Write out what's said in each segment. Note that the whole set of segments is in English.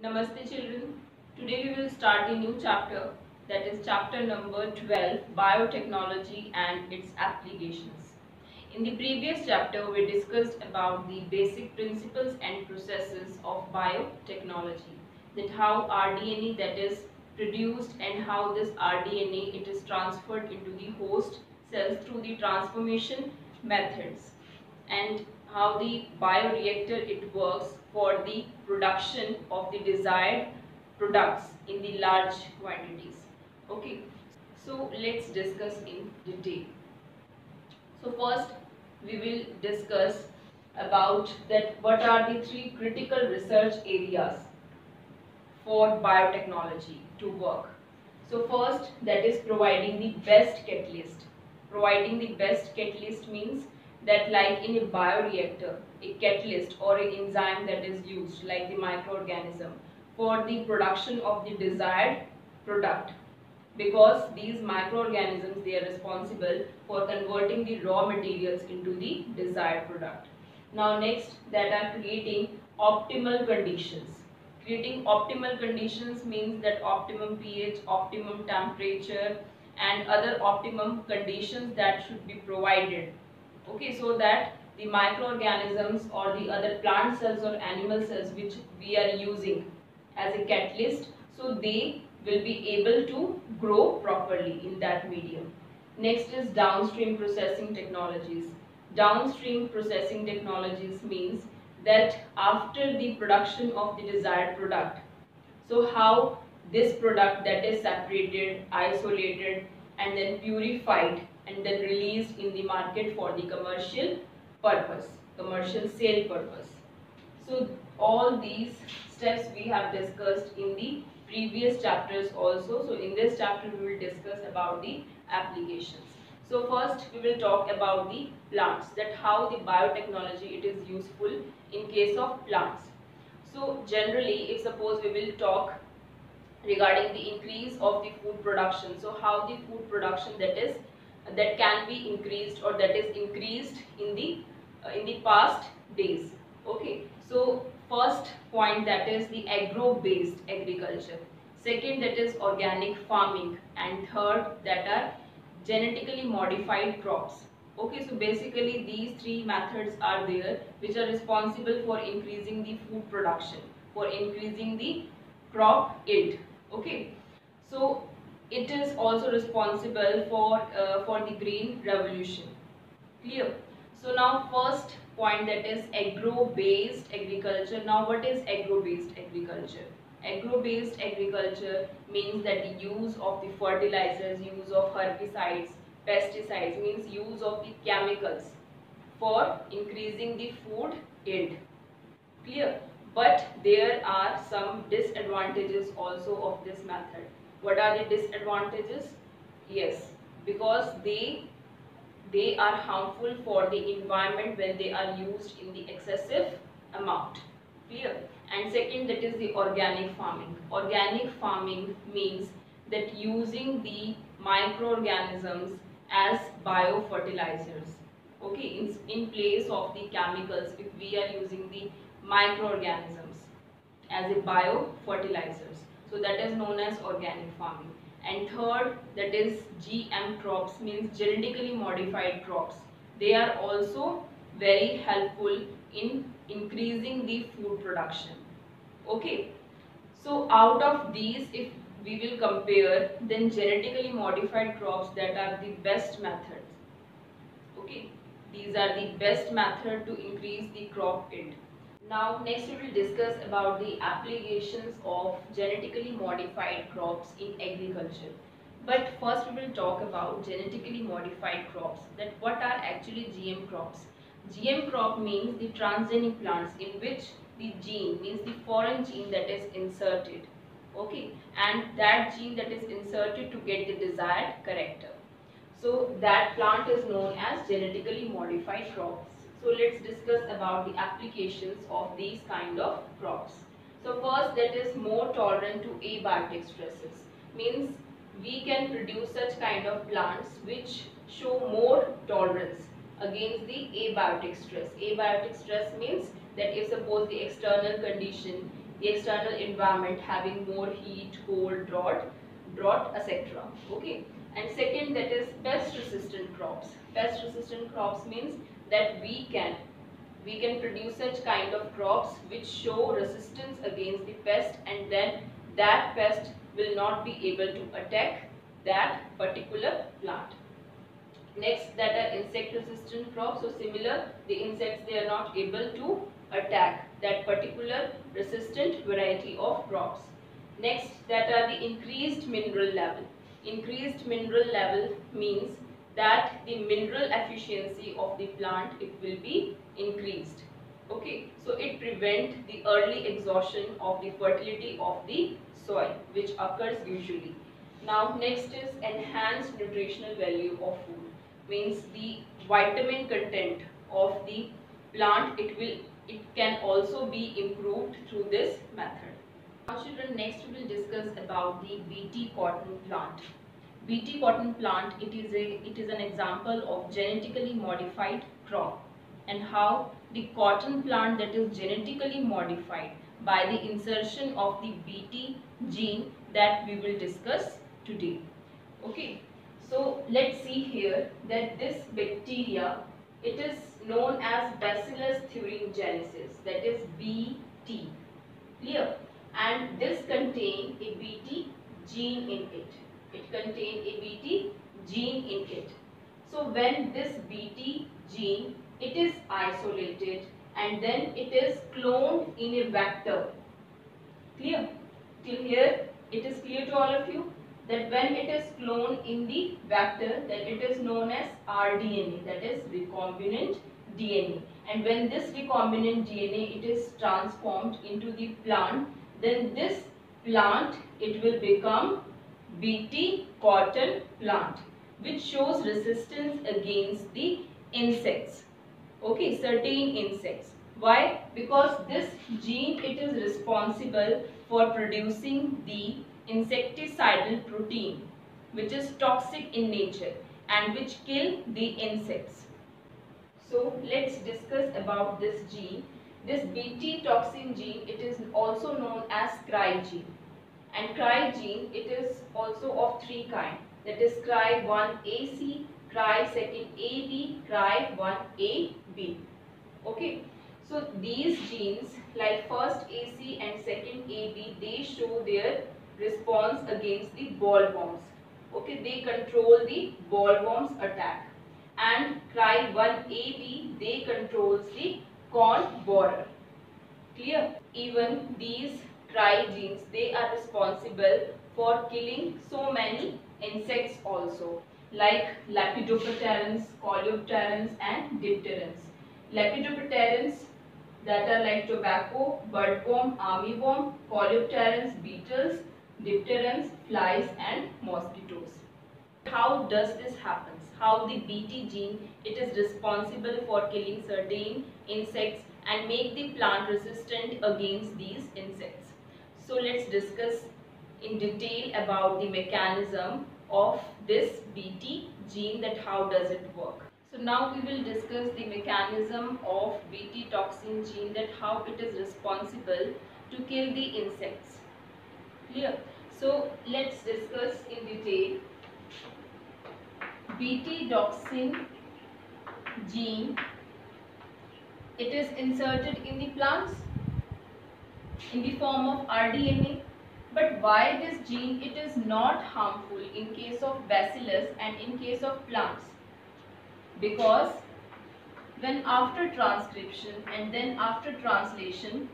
Namaste children. Today we will start a new chapter, that is chapter number 12, Biotechnology and its applications. In the previous chapter we discussed about the basic principles and processes of biotechnology, that how rDNA that is produced and how this rDNA it is transferred into the host cells through the transformation methods, and how the bioreactor it works for the production of the desired products in the large quantities. Okay, so let's discuss in detail. So first we will discuss about that what are the three critical research areas for biotechnology to work. So first, that is providing the best catalyst. Providing the best catalyst means that like in a bioreactor, a catalyst or an enzyme that is used like the microorganism for the production of the desired product, because these microorganisms they are responsible for converting the raw materials into the desired product. Now next, that are creating optimal conditions. Creating optimal conditions means that optimum pH, optimum temperature and other optimum conditions that should be provided. Okay, so that the microorganisms or the other plant cells or animal cells which we are using as a catalyst, so they will be able to grow properly in that medium. Next is downstream processing technologies. Downstream processing technologies means that after the production of the desired product, so how this product that is separated, isolated and then purified and then released in the market for the commercial purpose, commercial sale purpose. So all these steps we have discussed in the previous chapters also. So in this chapter we will discuss about the applications. So first we will talk about the plants, that how the biotechnology it is useful in case of plants. So generally, if suppose we will talk regarding the increase of the food production, so how the food production that can be increased or that is increased in the past days. Okay, so first point, that is the agro based agriculture, second that is organic farming, and third that are genetically modified crops. Okay, so basically these three methods are there which are responsible for increasing the food production, for increasing the crop yield. Okay, so it is also responsible for the green revolution. Clear? So now first point, that is agro-based agriculture. Now what is agro-based agriculture? Agro-based agriculture means that the use of the fertilizers, use of herbicides, pesticides, means use of the chemicals for increasing the food yield. Clear? But there are some disadvantages also of this method. What are the disadvantages? Yes, because they are harmful for the environment when they are used in the excessive amount. Clear? And second, that is the organic farming. Organic farming means that using the microorganisms as biofertilizers. Okay, in place of the chemicals, if we are using the microorganisms as a biofertilizers, so that is known as organic farming. And third, that is GM crops, means genetically modified crops. They are also very helpful in increasing the food production. Okay, so out of these, if we will compare, then genetically modified crops, that are the best methods. Okay, these are the best method to increase the crop yield. Now next we will discuss about the applications of genetically modified crops in agriculture. But first we will talk about genetically modified crops, that what are actually GM crops. GM crop means the transgenic plants in which the gene, means the foreign gene that is inserted. Okay, and that gene that is inserted to get the desired character. So that plant is known as genetically modified crops. So let's discuss about the applications of these kind of crops. So first, that is more tolerant to abiotic stresses. Means we can produce such kind of plants which show more tolerance against the abiotic stress. Abiotic stress means that if suppose the external condition the external environment having more heat, cold, drought, etc. Okay. And second, that is pest resistant crops. Pest resistant crops means that we can produce such kind of crops which show resistance against the pest, and then that pest will not be able to attack that particular plant. Next, that are insect resistant crops. So similar, the insects, they are not able to attack that particular resistant variety of crops. Next, that are the increased mineral level. Increased mineral level means that the mineral efficiency of the plant, it will be increased. Okay, so it prevents the early exhaustion of the fertility of the soil, which occurs usually. Now next is enhanced nutritional value of food. Means the vitamin content of the plant, it can also be improved through this method. Now children, next we will discuss about the BT cotton plant. BT cotton plant, it is an example of genetically modified crop, and how the cotton plant that is genetically modified by the insertion of the BT gene, that we will discuss today. Okay, so let's see here that this bacteria, it is known as Bacillus thuringiensis, that is BT. Clear? And this contain a BT gene in it. It contain a BT gene in it. So when this BT gene, it is isolated and then it is cloned in a vector. Clear? Till here it is clear to all of you that when it is cloned in the vector, that it is known as rDNA, that is recombinant DNA. And when this recombinant DNA, it is transformed into the plant, then this plant, it will become BT cotton plant, which shows resistance against the insects. Okay, certain insects. Why? Because this gene, it is responsible for producing the insecticidal protein, which is toxic in nature and which kill the insects. So let's discuss about this gene. This BT toxin gene, it is also known as Cry gene. And Cry gene, it is also of three kinds. That is Cry1AC, Cry2AB, Cry1AB. Okay. So these genes, like first AC and second AB, they show their response against the bollworms. Okay, they control the bollworms attack. And Cry1AB, they controls the corn borer. Clear? Even these Cry genes, they are responsible for killing so many insects also, like Lepidopterans, Coleopterans and Dipterans. Lepidopterans, that are like tobacco, birdworm, armyworm, Coleopterans, beetles, Dipterans, flies and mosquitoes. How does this happen? How the BT gene, it is responsible for killing certain insects and make the plant resistant against these insects. So let's discuss in detail about the mechanism of this BT gene, that how does it work. So now we will discuss the mechanism of BT toxin gene, that how it is responsible to kill the insects. Clear? So let's discuss in detail. BT toxin gene, it is inserted in the plants in the form of rDNA. But why this gene, it is not harmful in case of bacillus and in case of plants? Because when after transcription and then after translation,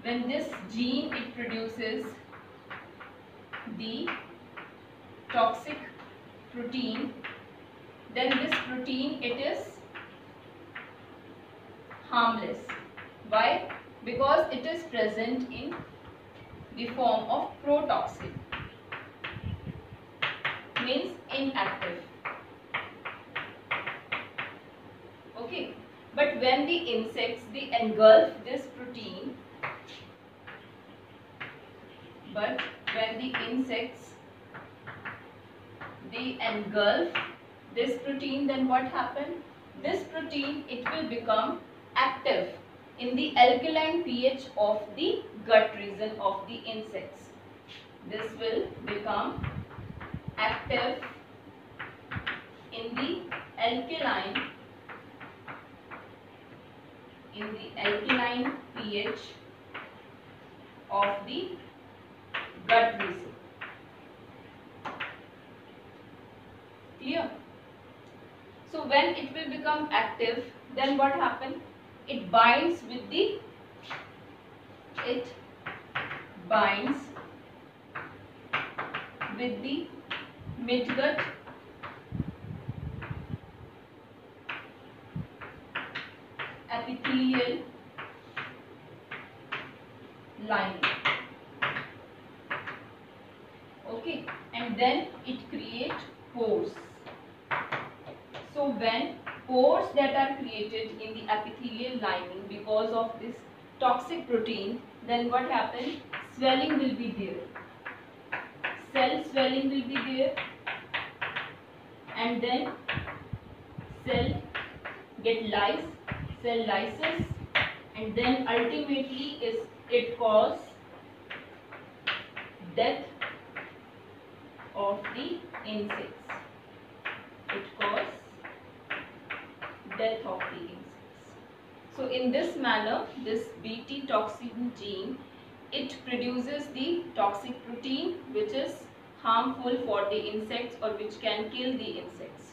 when this gene, it produces the toxic protein, then this protein, it is harmless. Why? Because it is present in the form of protoxin, means inactive. Okay, but when the insects, they engulf this protein, but when the insects, they engulf this protein, then what happens? This protein, it will become active in the alkaline pH of the gut region of the insects. This will become active in the alkaline pH of the gut region. Clear? So when it will become active, then what happens? It binds with the midgut epithelial lining. Okay, and then it creates pores. So when pores that are created in the epithelial lining because of this toxic protein, then what happens? Swelling will be there. Cell swelling will be there, and then cell get cell lysis, and then ultimately it cause death of the insects. It cause death of the insects. So in this manner, this Bt toxin gene, it produces the toxic protein which is harmful for the insects or which can kill the insects.